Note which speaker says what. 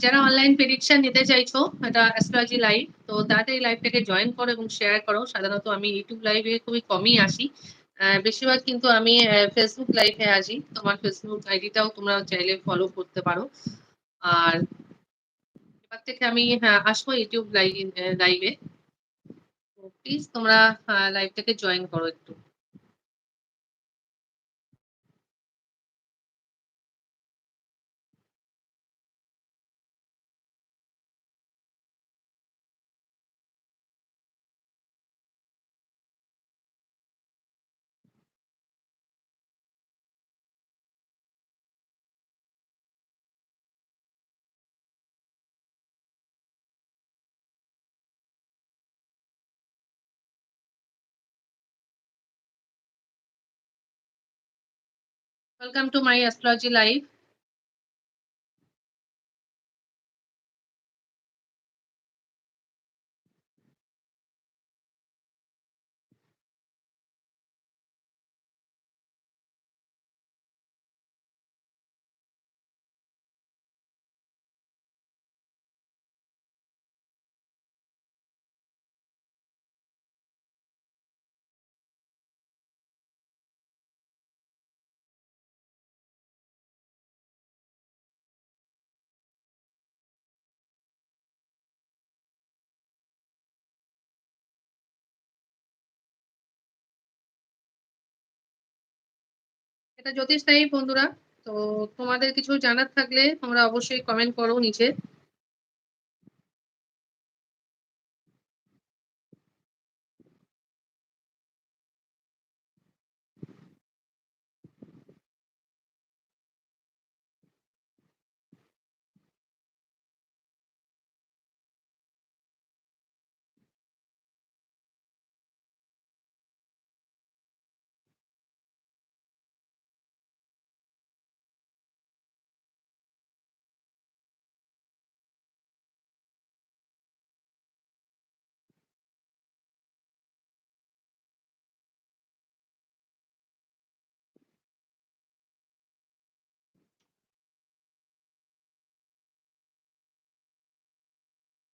Speaker 1: যারা online prediction নিতে চাইছো, এটা অ্যাস্ট্রোলজি লাইভ, তো তাড়াতাড়ি লাইভটাকে জয়েন করো এবং শেয়ার করো। সাধারণত আমি ইউটিউব লাইভে খুবই কমই আসি, বেশিরভাগ কিন্তু আমি ফেসবুক লাইভে আসি। তোমার ফেসবুক আইডিটাও তোমরা চাইলে ফলো করতে পারো। আর এবার থেকে আমি আসবো ইউটিউব লাইভে, তো প্লিজ তোমরা লাইভটাকে জয়েন করো একটু। Welcome to my astrology live. এটা জ্যোতিষ টাইপ বন্ধুরা। তো তোমাদের কিছু জানার থাকলে তোমরা অবশ্যই কমেন্ট করো নিচে।